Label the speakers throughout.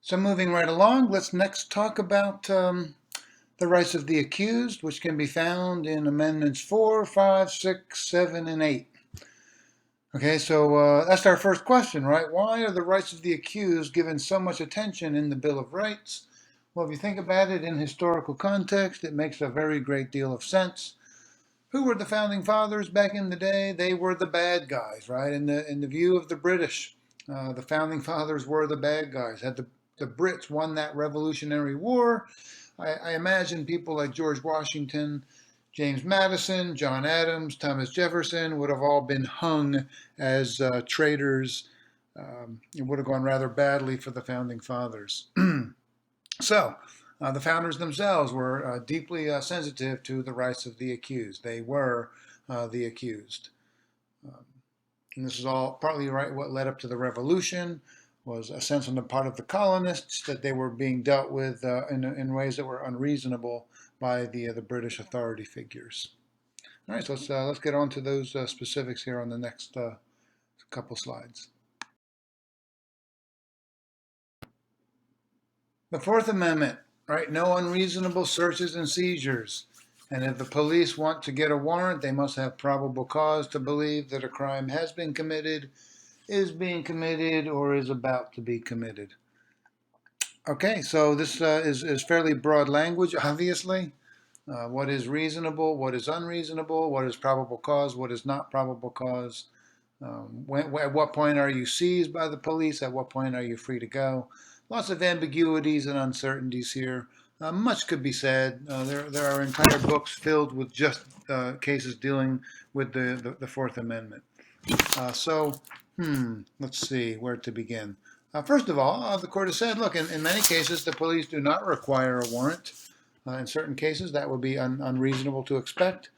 Speaker 1: So moving right along, let's next talk about the rights of the accused, which can be found in Amendments 4, 5, 6, 7, and 8. Okay, so that's our first question, right? Why are the rights of the accused given so much attention in the Bill of Rights? Well, if you think about it in historical context, it makes a very great deal of sense. Who were the founding fathers back in the day? They were the bad guys, right? In the view of the British, the founding fathers were the bad guys. Had the Brits won that Revolutionary War, I imagine people like George Washington, James Madison, John Adams, Thomas Jefferson would have all been hung as traitors. It would have gone rather badly for the founding fathers. So, the founders themselves were deeply sensitive to the rights of the accused. They were the accused. Um, and this is all partly right what led up to the revolution was a sense on the part of the colonists that they were being dealt with in ways that were unreasonable by the British authority figures. All right, so let's get on to those specifics here on the next couple slides. The Fourth Amendment, right? No unreasonable searches and seizures. And if the police want to get a warrant, they must have probable cause to believe that a crime has been committed, is being committed, or is about to be committed. Okay, so this is fairly broad language, obviously. What is reasonable, what is unreasonable, what is probable cause, what is not probable cause. At what point are you seized by the police? At what point are you free to go? Lots of ambiguities and uncertainties here. Much could be said. There are entire books filled with just cases dealing with the Fourth Amendment. Let's see where to begin. First of all, the court has said, look, in many cases, the police do not require a warrant. In certain cases, that would be unreasonable to expect,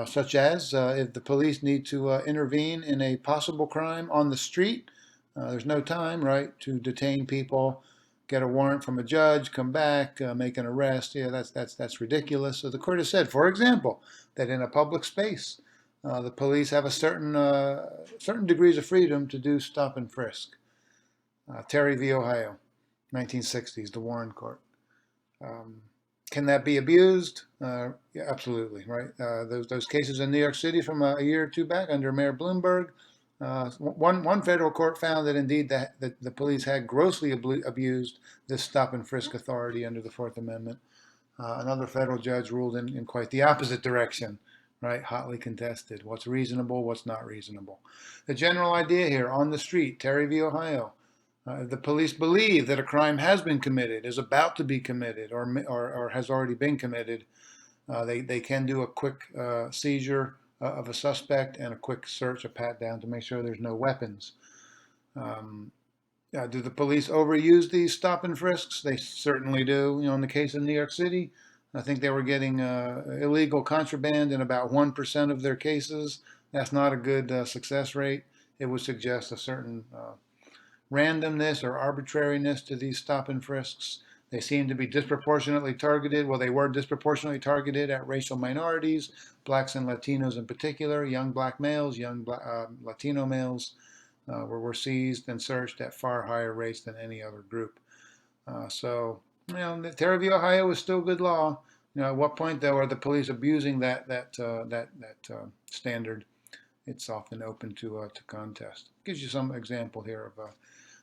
Speaker 1: such as if the police need to intervene in a possible crime on the street, there's no time, right, to detain people, get a warrant from a judge, come back, make an arrest. Yeah, that's ridiculous. So the court has said, for example, that in a public space, the police have a certain degrees of freedom to do stop and frisk. Terry v. Ohio, 1960s, the Warren Court. Can that be abused? Yeah, absolutely, right? Those cases in New York City from a year or two back under Mayor Bloomberg, one federal court found that indeed the police had grossly abused this stop and frisk authority under the Fourth Amendment. Another federal judge ruled in quite the opposite direction, right? Hotly contested. What's reasonable, what's not reasonable. The general idea here on the street, Terry v. Ohio, the police believe that a crime has been committed, is about to be committed, or has already been committed. They can do a quick seizure of a suspect and a quick search, a pat down to make sure there's no weapons. Do the police overuse these stop and frisks? They certainly do. You know, in the case of New York City, I think they were getting illegal contraband in about 1% of their cases. That's not a good success rate. It would suggest a certain randomness or arbitrariness to these stop and frisks. They seem to be disproportionately targeted. Well, they were disproportionately targeted at racial minorities, blacks and Latinos in particular. Young black males, young Latino males were seized and searched at far higher rates than any other group. So, you know, Terry v. Ohio is still good law. You know, at what point though are the police abusing that standard? It's often open to contest. Gives you some example here of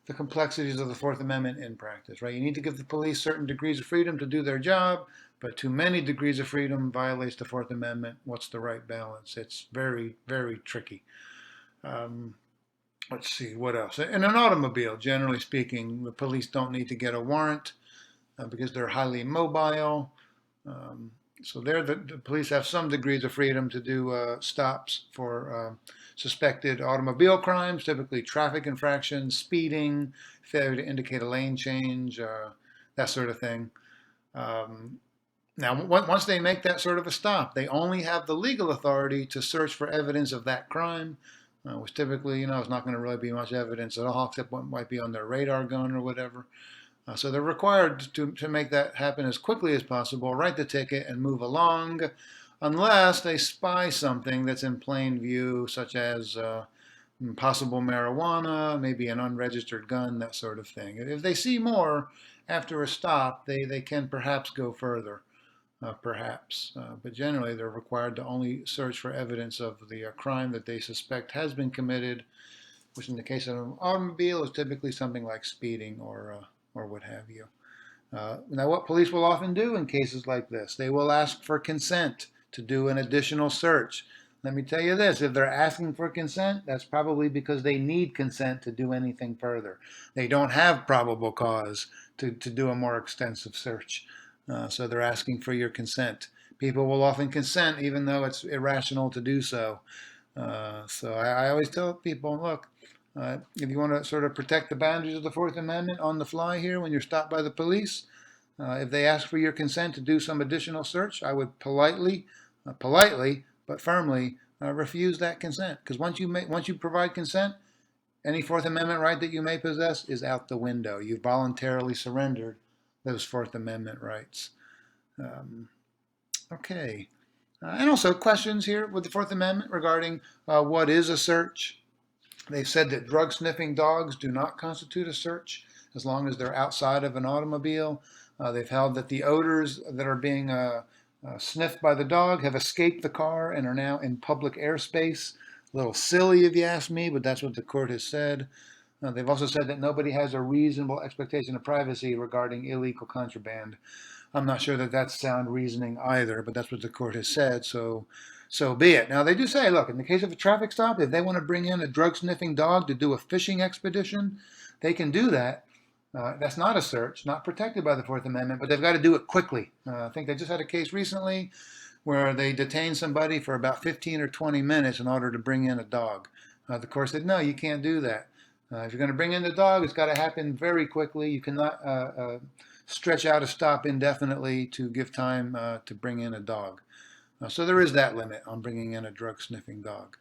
Speaker 1: the complexities of the Fourth Amendment in practice, right? You need to give the police certain degrees of freedom to do their job, but too many degrees of freedom violates the Fourth Amendment. What's the right balance? It's very, very tricky. Let's see, what else? In an automobile, generally speaking, the police don't need to get a warrant because they're highly mobile. So there, the police have some degrees of freedom to do stops for suspected automobile crimes, typically traffic infractions, speeding, failure to indicate a lane change, that sort of thing. Now, once they make that sort of a stop, they only have the legal authority to search for evidence of that crime, which typically, you know, is not going to really be much evidence at all, except what might be on their radar gun or whatever. So they're required to make that happen as quickly as possible, write the ticket, and move along, unless they spy something that's in plain view, such as possible marijuana, maybe an unregistered gun, that sort of thing. If they see more after a stop, they can perhaps go further, perhaps. But generally, they're required to only search for evidence of the crime that they suspect has been committed, which in the case of an automobile is typically something like speeding or what have you. Now, what police will often do in cases like this, they will ask for consent to do an additional search. Let me tell you this, if they're asking for consent, that's probably because they need consent to do anything further. They don't have probable cause to do a more extensive search. So they're asking for your consent. People will often consent even though it's irrational to do so. So I always tell people, look, if you want to sort of protect the boundaries of the Fourth Amendment on the fly here when you're stopped by the police, if they ask for your consent to do some additional search, I would politely but firmly refuse that consent. Because once you provide consent, any Fourth Amendment right that you may possess is out the window. You've voluntarily surrendered those Fourth Amendment rights. Okay. And also questions here with the Fourth Amendment regarding what is a search. They've said that drug sniffing dogs do not constitute a search as long as they're outside of an automobile. They've held that the odors that are being sniffed by the dog have escaped the car and are now in public airspace. A little silly if you ask me, but that's what the court has said. They've also said that nobody has a reasonable expectation of privacy regarding illegal contraband. I'm not sure that that's sound reasoning either, but that's what the court has said, so be it. Now, they do say, look, in the case of a traffic stop, if they want to bring in a drug-sniffing dog to do a fishing expedition, they can do that. That's not a search, not protected by the Fourth Amendment, but they've got to do it quickly. I think they just had a case recently where they detained somebody for about 15 or 20 minutes in order to bring in a dog. The court said, no, you can't do that. If you're going to bring in the dog, it's got to happen very quickly. You cannot stretch out a stop indefinitely to give time to bring in a dog. So there is that limit on bringing in a drug-sniffing dog.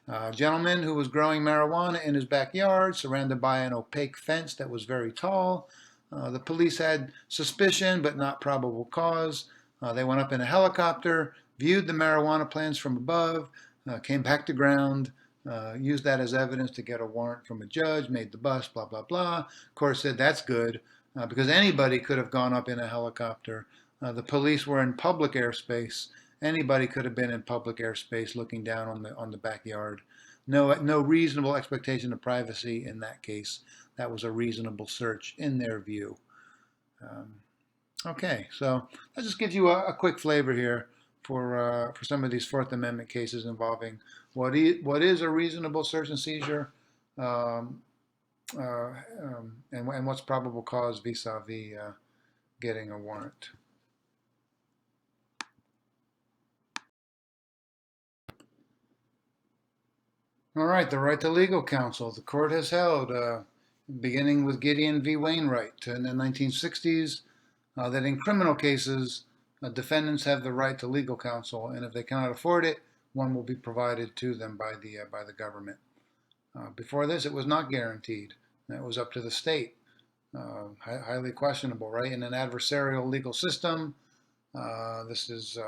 Speaker 1: A gentleman who was growing marijuana in his backyard, surrounded by an opaque fence that was very tall. The police had suspicion, but not probable cause. They went up in a helicopter, viewed the marijuana plants from above, came back to ground, used that as evidence to get a warrant from a judge, made the bust, blah, blah, blah. Court said that's good because anybody could have gone up in a helicopter. The police were in public airspace. Anybody could have been in public airspace looking down on the backyard. No reasonable expectation of privacy in that case. That was a reasonable search in their view. Okay, so that just gives you a quick flavor here for some of these Fourth Amendment cases involving what is a reasonable search and seizure, and what's probable cause vis-a-vis getting a warrant. All right, the right to legal counsel. The court has held, beginning with Gideon v. Wainwright in the 1960s, that in criminal cases, defendants have the right to legal counsel, and if they cannot afford it, one will be provided to them by the government. Before this, it was not guaranteed. It was up to the state. Highly questionable, right? In an adversarial legal system, this is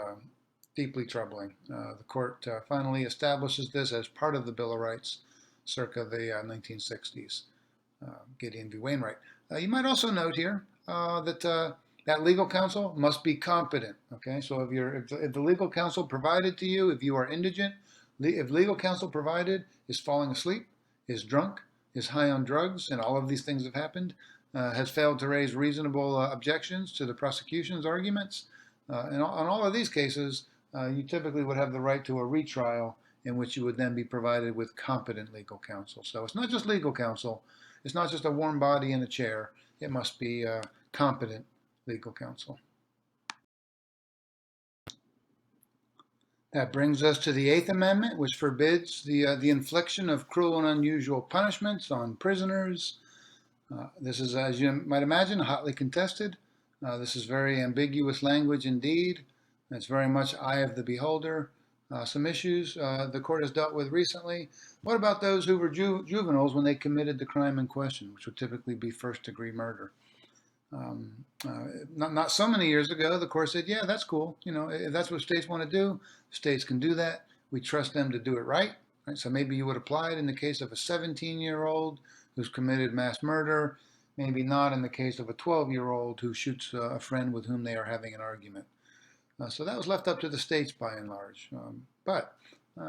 Speaker 1: deeply troubling. The court finally establishes this as part of the Bill of Rights circa the 1960s. Gideon v. Wainwright. You might also note here that that legal counsel must be competent. Okay, so if the legal counsel provided to you, if you are indigent, if legal counsel provided is falling asleep, is drunk, is high on drugs, and all of these things have happened, has failed to raise reasonable objections to the prosecution's arguments, and on all of these cases, you typically would have the right to a retrial in which you would then be provided with competent legal counsel. So it's not just legal counsel. It's not just a warm body in a chair. It must be competent legal counsel. That brings us to the Eighth Amendment, which forbids the infliction of cruel and unusual punishments on prisoners. This is, as you might imagine, hotly contested. This is very ambiguous language indeed. It's very much eye of the beholder. Some issues the court has dealt with recently. What about those who were juveniles when they committed the crime in question, which would typically be first-degree murder? Not so many years ago, the court said, yeah, that's cool. You know, if that's what states want to do, states can do that. We trust them to do it right. Right? So maybe you would apply it in the case of a 17-year-old who's committed mass murder, maybe not in the case of a 12-year-old who shoots a friend with whom they are having an argument. So that was left up to the states by and large. But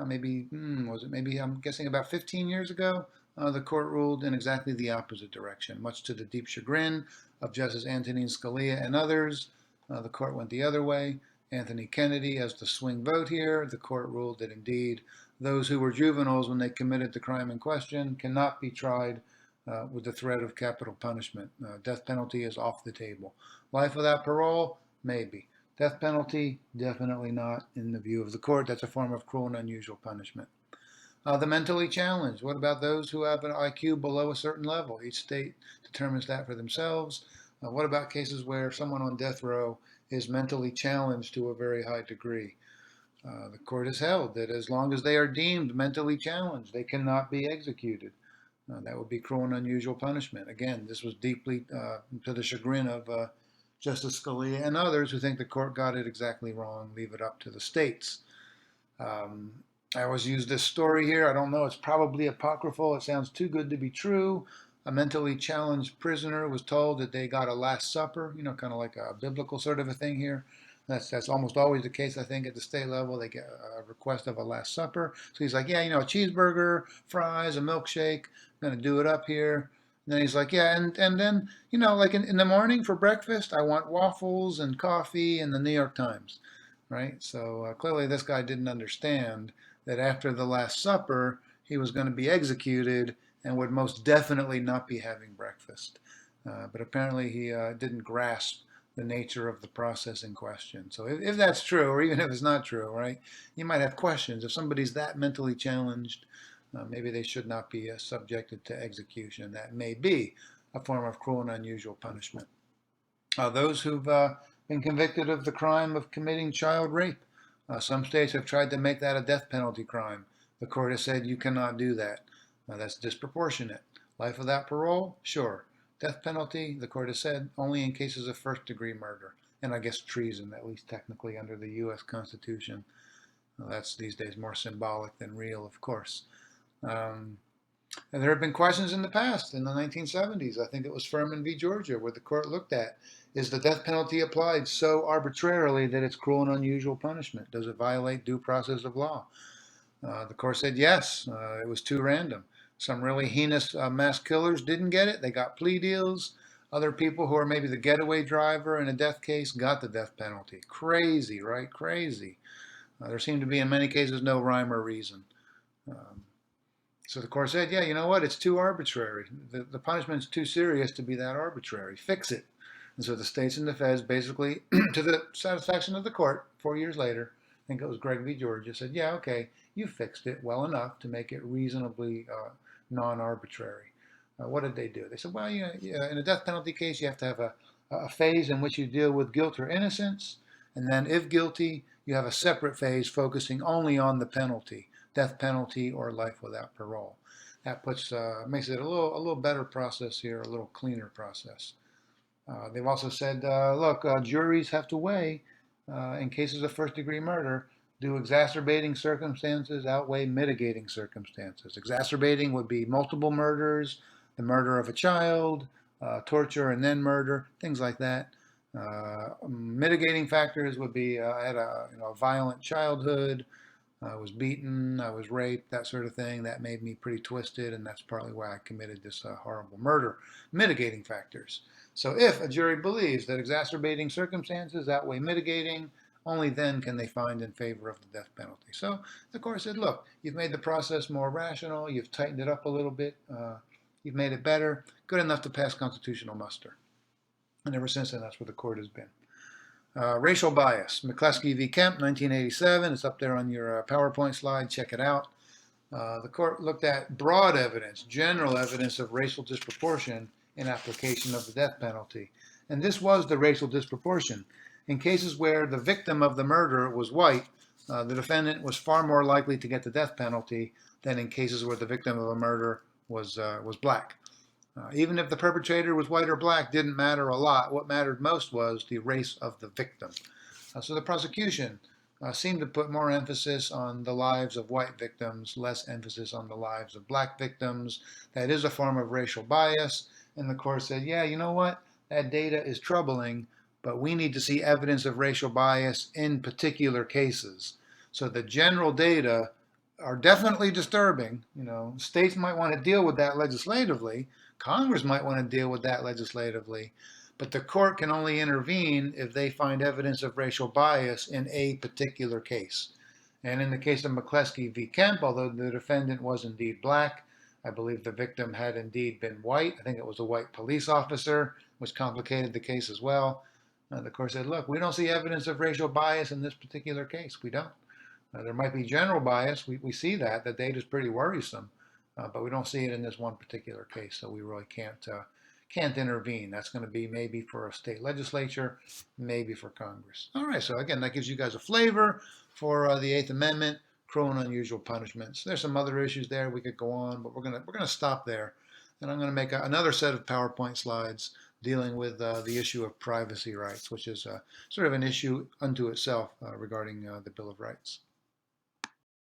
Speaker 1: maybe, maybe, I'm guessing about 15 years ago, the court ruled in exactly the opposite direction. Much to the deep chagrin of Justice Antonin Scalia and others, the court went the other way. Anthony Kennedy has the swing vote here. The court ruled that indeed those who were juveniles when they committed the crime in question cannot be tried with the threat of capital punishment. Death penalty is off the table. Life without parole, maybe. Death penalty, definitely not in the view of the court. That's a form of cruel and unusual punishment. The mentally challenged. What about those who have an IQ below a certain level? Each state determines that for themselves. What about cases where someone on death row is mentally challenged to a very high degree? The court has held that as long as they are deemed mentally challenged, they cannot be executed. That would be cruel and unusual punishment. Again, this was deeply to the chagrin of Justice Scalia and others who think the court got it exactly wrong. Leave it up to the states. I always use this story here. I don't know, it's probably apocryphal. It sounds too good to be true. A mentally challenged prisoner was told that they got a Last Supper, kind of like a biblical sort of a thing here. That's almost always the case, I think, at the state level. They get a request of a Last Supper. So he's like, yeah, a cheeseburger, fries, a milkshake. I'm going to do it up here. And then he's like, yeah, and then, like in the morning for breakfast, I want waffles and coffee and the New York Times, right? So clearly this guy didn't understand that after the Last Supper, he was going to be executed and would most definitely not be having breakfast. But apparently he didn't grasp the nature of the process in question. So if that's true, or even if it's not true, right, you might have questions. If somebody's that mentally challenged, maybe they should not be subjected to execution. That may be a form of cruel and unusual punishment. Those who've been convicted of the crime of committing child rape. Some states have tried to make that a death penalty crime. The court has said you cannot do that. That's disproportionate. Life without parole? Sure. Death penalty, the court has said, only in cases of first-degree murder. And I guess treason, at least technically under the U.S. Constitution. That's these days more symbolic than real, of course. And there have been questions in the past, in the 1970s. I think it was Furman v. Georgia, where the court looked at, is the death penalty applied so arbitrarily that it's cruel and unusual punishment? Does it violate due process of law? The court said yes, it was too random. Some really heinous mass killers didn't get it. They got plea deals. Other people who are maybe the getaway driver in a death case got the death penalty. Crazy, right? Crazy. There seemed to be, in many cases, no rhyme or reason. So the court said, yeah, you know what? It's too arbitrary. The punishment's too serious to be that arbitrary. Fix it. And so the states and the feds basically, to the satisfaction of the court, 4 years later, I think it was Greg v. Georgia, said, yeah, okay, you fixed it well enough to make it reasonably non-arbitrary. What did they do? They said, well, in a death penalty case, you have to have a phase in which you deal with guilt or innocence. And then if guilty, you have a separate phase focusing only on the penalty, death penalty or life without parole. That makes it a little better process here, a little cleaner process. They've also said, look, juries have to weigh, in cases of first-degree murder, do exacerbating circumstances outweigh mitigating circumstances? Exacerbating would be multiple murders, the murder of a child, torture and then murder, things like that. Mitigating factors would be I had a violent childhood, I was beaten, I was raped, that sort of thing. That made me pretty twisted, and that's partly why I committed this horrible murder. Mitigating factors. So if a jury believes that exacerbating circumstances outweigh mitigating, only then can they find in favor of the death penalty. So the court said, look, you've made the process more rational, you've tightened it up a little bit, you've made it better, good enough to pass constitutional muster. And ever since then, that's where the court has been. Racial bias, McCleskey v. Kemp, 1987. It's up there on your PowerPoint slide. Check it out. The court looked at broad evidence, general evidence of racial disproportion in application of the death penalty. And this was the racial disproportion. In cases where the victim of the murder was white, the defendant was far more likely to get the death penalty than in cases where the victim of a murder was black. Even if the perpetrator was white or black, didn't matter a lot. What mattered most was the race of the victim. So the prosecution seem to put more emphasis on the lives of white victims, less emphasis on the lives of black victims. That is a form of racial bias. And the court said, yeah, you know what? That data is troubling, but we need to see evidence of racial bias in particular cases. So the general data are definitely disturbing. States might want to deal with that legislatively. Congress might want to deal with that legislatively. But the court can only intervene if they find evidence of racial bias in a particular case. And in the case of McCleskey v. Kemp, although the defendant was indeed black, I believe the victim had indeed been white. I think it was a white police officer, which complicated the case as well. The court said, look, we don't see evidence of racial bias in this particular case. We don't. There might be general bias. We see that. The data is pretty worrisome, but we don't see it in this one particular case, so we really can't intervene. That's going to be maybe for a state legislature, maybe for Congress. All right, so again, that gives you guys a flavor for the Eighth Amendment, cruel and unusual punishments. There's some other issues there we could go on, but we're gonna stop there, and I'm going to make another set of PowerPoint slides dealing with the issue of privacy rights, which is sort of an issue unto itself regarding the Bill of Rights.